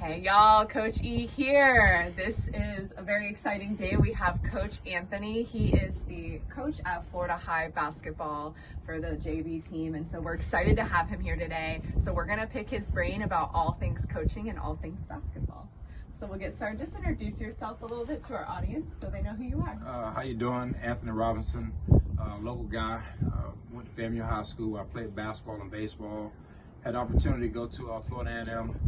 Hey y'all, Coach E here. This is a very exciting day. We have Coach Anthony. He is the coach at Florida High basketball for the JV team, and so we're excited to have him here today. So we're gonna pick his brain about all things coaching and all things basketball. So we'll get started. Just introduce yourself a little bit to our audience so they know who you are. How you doing? Anthony Robinson, local guy. Went to FAMU High School. I played basketball and baseball. Had the opportunity to go to Florida A&M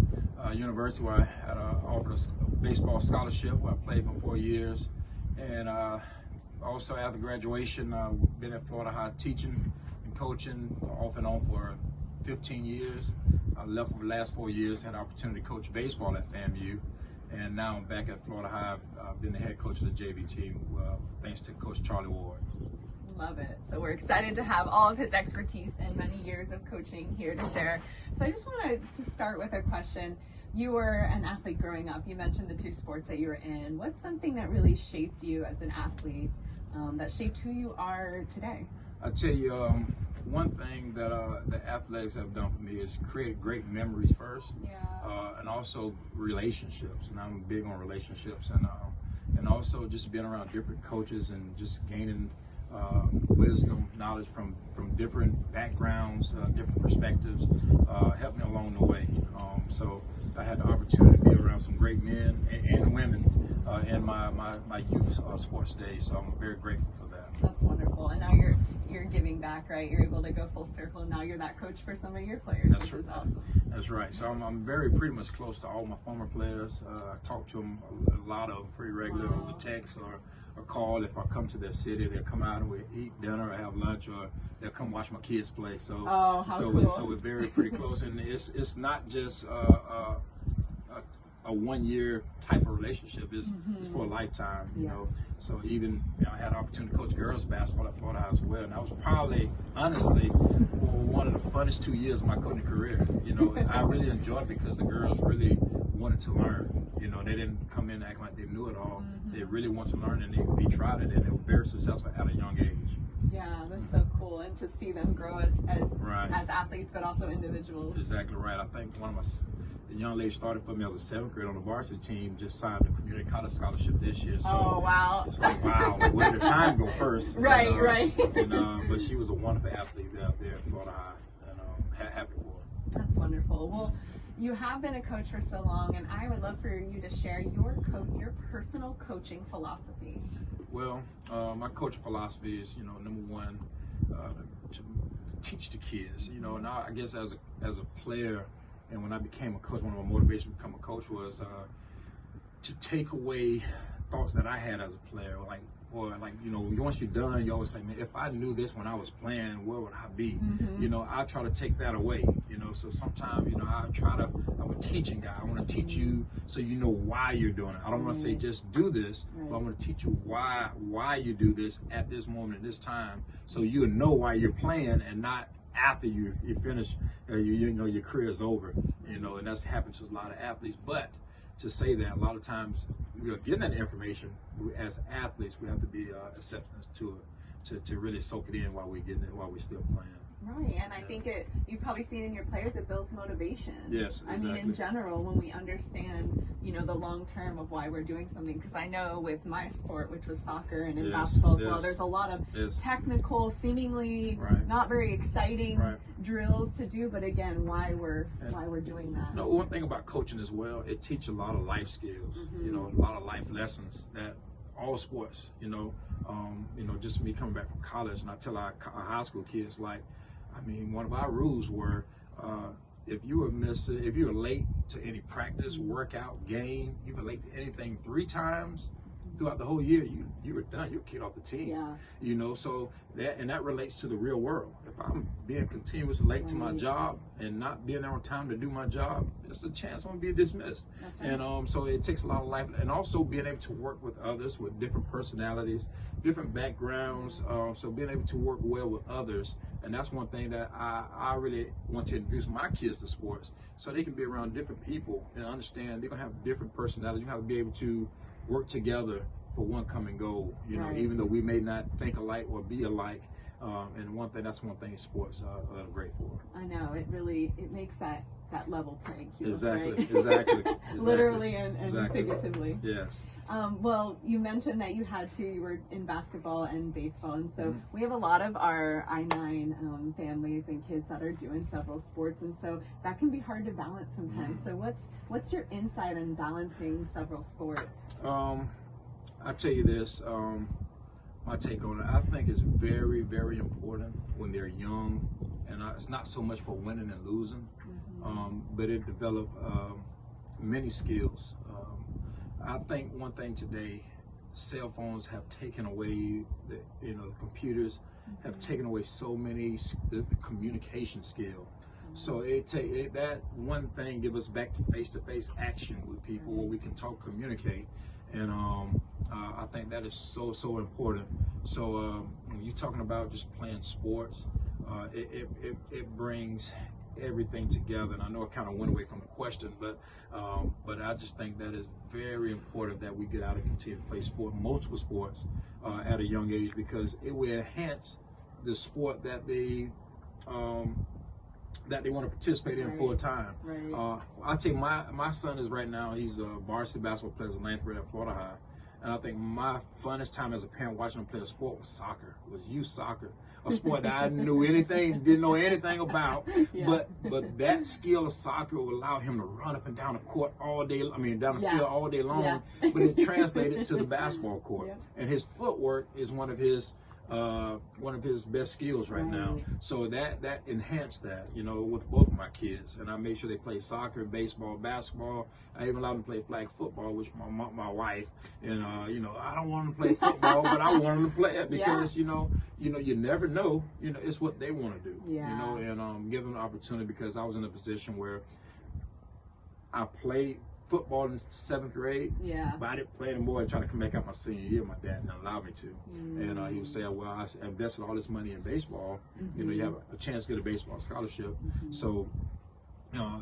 University where I had offered a baseball scholarship where I played for 4 years. And also after graduation, been at Florida High teaching and coaching off and on for 15 years. I left for the last 4 years, had the opportunity to coach baseball at FAMU. And now I'm back at Florida High. I've been the head coach of the JV team, thanks to Coach Charlie Ward. Love it. So we're excited to have all of his expertise and many years of coaching here to share. So I just wanted to start with a question. You were an athlete growing up. You mentioned the two sports that you were in. What's something that really shaped you as an athlete, that shaped who you are today? I tell you, one thing that the athletics have done for me is create great memories first, and also relationships. And I'm big on relationships, and also just being around different coaches and just gaining wisdom, knowledge from different backgrounds, different perspectives, helped me along the way. So I had the opportunity to be around some great men and women in my youth sports days. So I'm very grateful for that. That's wonderful. And now you're giving back, right? You're able to go full circle. Now you're that coach for some of your players, which is awesome. That's right. So I'm pretty much close to all my former players. I talk to them, a lot of them pretty regular over text or call. If I come to their city, they'll come out and we eat dinner or have lunch, or they'll come watch my kids play. So cool. we're very pretty close, and it's not just a 1 year type of relationship. It's for a lifetime, you know. So even I had an opportunity to coach girls basketball at Florida High as well, and that was probably, honestly, one of the funnest 2 years of my coaching career. You know, I really enjoyed it because the girls really wanted to learn. You know, they didn't come in acting like they knew it all. They really wanted to learn, and they tried it, and they were very successful at a young age. Yeah, that's so cool, and to see them grow as athletes, but also individuals. Exactly right. I think one of the young lady started for me as a 7th grade on the varsity team, just signed a community college scholarship this year. So wow. It's like, wow, like, where did the time go first? Right. But she was a wonderful athlete out there at Florida High, and happy for her. That's wonderful. Well, you have been a coach for so long, and I would love for you to share your personal coaching philosophy. Well, my coaching philosophy is, number one, to teach the kids. And I guess as a player, and when I became a coach, one of my motivations to become a coach was to take away thoughts that I had as a player. Once you're done, you always say, man, if I knew this when I was playing, where would I be? I try to take that away. So sometimes, I'm a teaching guy. I want to teach you so you know why you're doing it. I don't want to say just do this, but I want to teach you why you do this at this moment, at this time, so you know why you're playing and not after you finish, your career is over, and that's happened to a lot of athletes. But to say that, a lot of times we are getting that information. As athletes, we have to be acceptance to it, to really soak it in while we're getting it, while we're still playing. Right, and I think you've probably seen in your players, it builds motivation. Yes, exactly. I mean, in general, when we understand, the long term of why we're doing something, because I know with my sport, which was soccer, and in basketball as well, there's a lot of technical, seemingly not very exciting drills to do, but again, why we're doing that. One thing about coaching as well, it teaches a lot of life skills, a lot of life lessons that all sports, just me coming back from college, and I tell our high school kids, one of our rules were, if you were late to any practice, workout, game, you were late to anything 3 times throughout the whole year, you were done. You were kicked off the team. So that relates to the real world. If I'm being continuously late to my job and not being there on time to do my job, there's a chance I'm gonna be dismissed. That's right. And so it takes a lot of life, and also being able to work with others with different personalities, different backgrounds. So being able to work well with others, and that's one thing that I really want to introduce my kids to sports, so they can be around different people and understand they're gonna have different personalities. You have to be able to work together for one common goal, even though we may not think alike or be alike. And that's one thing sports are great for. I know, it makes that that level playing field. Exactly, right? exactly. Literally and Exactly. figuratively. Yes. Well, you mentioned that you were in basketball and baseball, and so Mhm. we have a lot of our I-9 families and kids that are doing several sports, and so that can be hard to balance sometimes. So what's your insight on balancing several sports? I tell you this, my take on it, I think it's very, very important when they're young, and it's not so much for winning and losing, but it develop many skills. I think one thing today, cell phones have taken away, the computers have taken away so many the communication skill. So that one thing give us back to face action with people where we can talk, communicate, and I think that is so important. So when you're talking about just playing sports, it brings everything together. And I know it kind of went away from the question, but I just think that is very important that we get out and continue to play multiple sports at a young age, because it will enhance the sport that they want to participate in full time. Right. I tell you, my son is right now, he's a varsity basketball player, he's a 9th grade at Florida High. And I think my funnest time as a parent watching him play a sport was soccer, was youth soccer, a sport that I didn't know anything about. Yeah. But that skill of soccer will allow him to run up and down the court down the field all day long. Yeah. But it translated to the basketball court. Yeah. And his footwork is one of his best skills right now. So that enhanced that, with both of my kids. And I made sure they play soccer, baseball, basketball. I even allowed them to play flag football, which my wife, and I don't want them to play football, but I want them to play it because you never know, it's what they want to do. And give them the opportunity, because I was in a position where I played football in 7th grade, but I didn't play anymore and trying to come back out my senior year. My dad didn't allow me to. And he would say, well, I invested all this money in baseball. You have a chance to get a baseball scholarship. So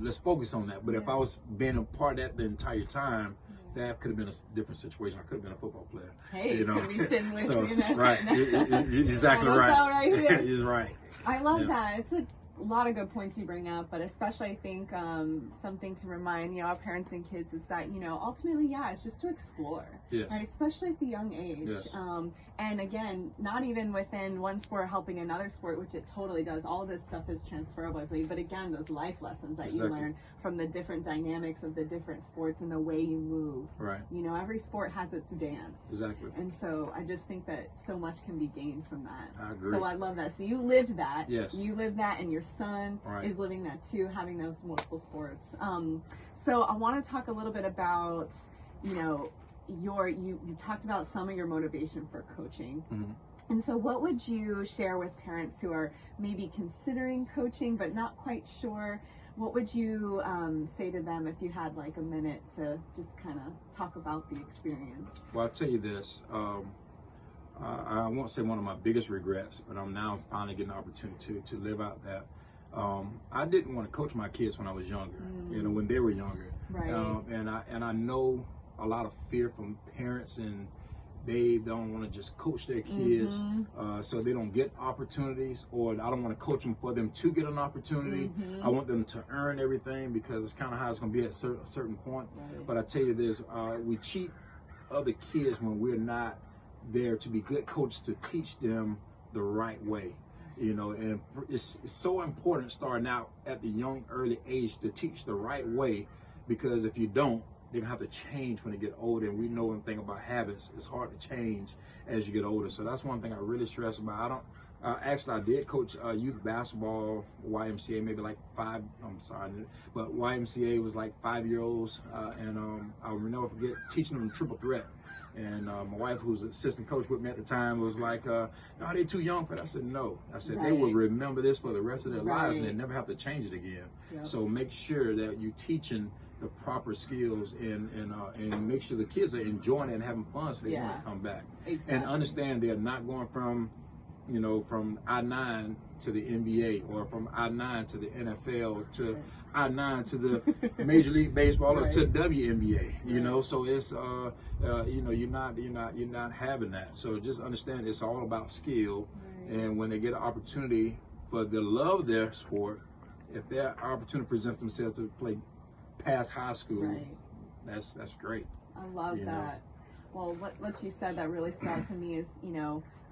let's focus on that. But if I was being a part of that the entire time, that could have been a different situation. I could have been a football player. Hey, could be sitting with you there. Right. Exactly right. You're right. I love that. It's a lot of good points you bring up, but especially I think something to remind our parents and kids is that ultimately it's just to explore, right? Especially at the young age. And again, not even within one sport helping another sport, which it totally does. All this stuff is transferable, I believe. But again, those life lessons that you learn from the different dynamics of the different sports and the way you move. Right. Every sport has its dance. Exactly. And so I just think that so much can be gained from that. I agree. So I love that. So you lived that. Yes. You lived that, and your son is living that too, having those multiple sports. So I want to talk a little bit about, you talked about some of your motivation for coaching. And so what would you share with parents who are maybe considering coaching but not quite sure? What would you say to them if you had like a minute to just kind of talk about the experience? Well, I'll tell you this. I won't say one of my biggest regrets, but I'm now finally getting an opportunity to live out that. I didn't want to coach my kids when I was younger, when they were younger. Right. And I know a lot of fear from parents, and they don't want to just coach their kids so they don't get opportunities, or I don't want to coach them for them to get an opportunity. I want them to earn everything, because it's kind of how it's going to be at a certain point. But I tell you this, we cheat other kids when we're not there to be good coaches to teach them the right way. And it's so important starting out at the young, early age to teach the right way, because if you don't, they're gonna have to change when they get older. And we know one thing about habits, it's hard to change as you get older. So that's one thing I really stress about. I did coach youth basketball, YMCA, maybe like but YMCA was like 5-year-olds, and I'll never forget teaching them triple threat. And my wife, who was an assistant coach with me at the time, was like, no, they're too young for that. I said, no. I said, they will remember this for the rest of their lives, and they never have to change it again. So make sure that you're teaching the proper skills, and make sure the kids are enjoying it and having fun, so they want to come back. And understand they're not going from I-9 to the NBA, or from I-9 to the NFL, to I-9 to the Major League Baseball, or to WNBA. So it's you're not having that. So just understand it's all about skill, and when they get an opportunity for the love of their sport, if their opportunity presents themselves to play past high school, Right. that's great. I love You that. Well, what you said that really stood out to me is,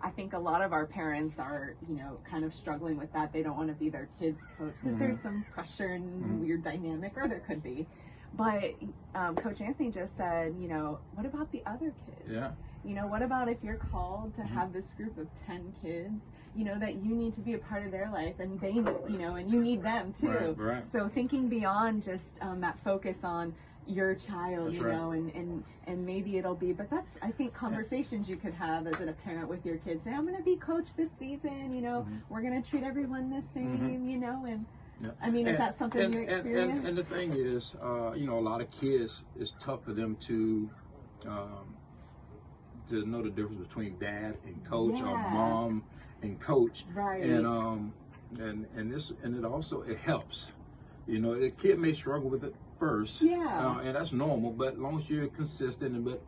I think a lot of our parents are, kind of struggling with that. They don't want to be their kids' coach because there's some pressure and weird dynamic, or there could be. But Coach Anthony just said, what about the other kids? Yeah. What about if you're called to have this group of 10 kids, that you need to be a part of their life, and they, and you need them too. Right. So thinking beyond just that focus on your child, That's right. and maybe it'll be, but that's, I think, conversations you could have as a parent with your kids. Say, I'm going to be coach this season, we're going to treat everyone the same, and Yeah. I mean, is that something you experience? And the thing is, a lot of kids, it's tough for them to know the difference between dad and coach, or mom and coach. Right. And it also, it helps. The kid may struggle with it first. Yeah. And that's normal, but as long as you're consistent. But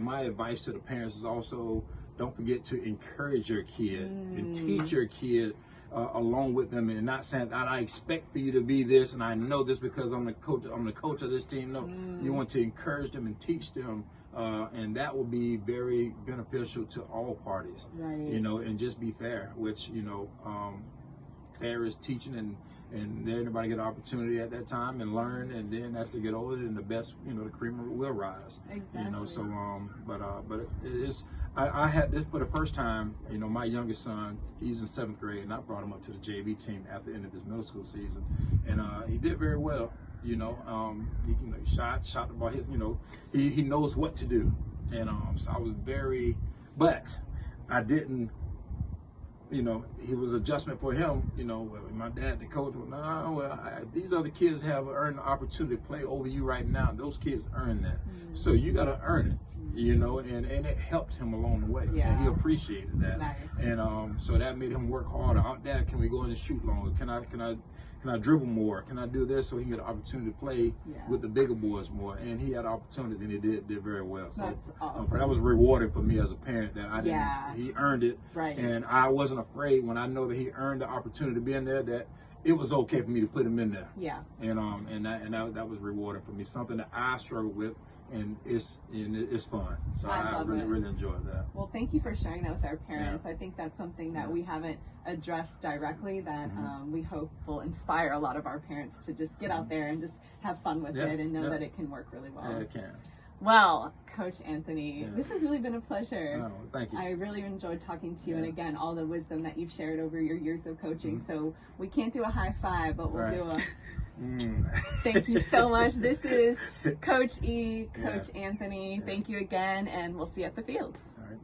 my advice to the parents is also, don't forget to encourage your kid and teach your kid along with them, and not saying that I expect for you to be this and I know this because I'm the coach of this team. No, you want to encourage them and teach them, and that will be very beneficial to all parties. Right. And just be fair, which fair is teaching, and everybody get an opportunity at that time and learn, and then as they get older, then the best, the creamer will rise. Exactly. So but it is. I had this for the first time. My youngest son, he's in 7th grade, and I brought him up to the JV team after the end of his middle school season, and he did very well. He shot the ball. He knows what to do, and so I was but I didn't. It was adjustment for him. My dad, the coach, these other kids have earned the opportunity to play over you right now. Those kids earned that, so you got to earn it. And it helped him along the way, and he appreciated that. Nice. And so that made him work harder. Dad, can we go in and shoot longer? Can I dribble more? Can I do this so he can get an opportunity to play with the bigger boys more? And he had opportunities, and he did very well. So that's awesome. that was rewarding for me as a parent, that I didn't. Yeah. He earned it, right. And I wasn't afraid when I know that he earned the opportunity to be in there, that it was okay for me to put him in there. Yeah. And that was rewarding for me. Something that I struggled with. And it's fun, so I really enjoyed that. Well, thank you for sharing that with our parents. I think that's something that we haven't addressed directly, that we hope will inspire a lot of our parents to just get out there and just have fun with it, and know that it can work really well. Yeah, it can. Well, Coach Anthony, this has really been a pleasure. Oh, thank you. I really enjoyed talking to you, and again, all the wisdom that you've shared over your years of coaching. So we can't do a high five, but we'll do a... Thank you so much. This is Coach Anthony. Thank you again, and we'll see you at the fields. All right.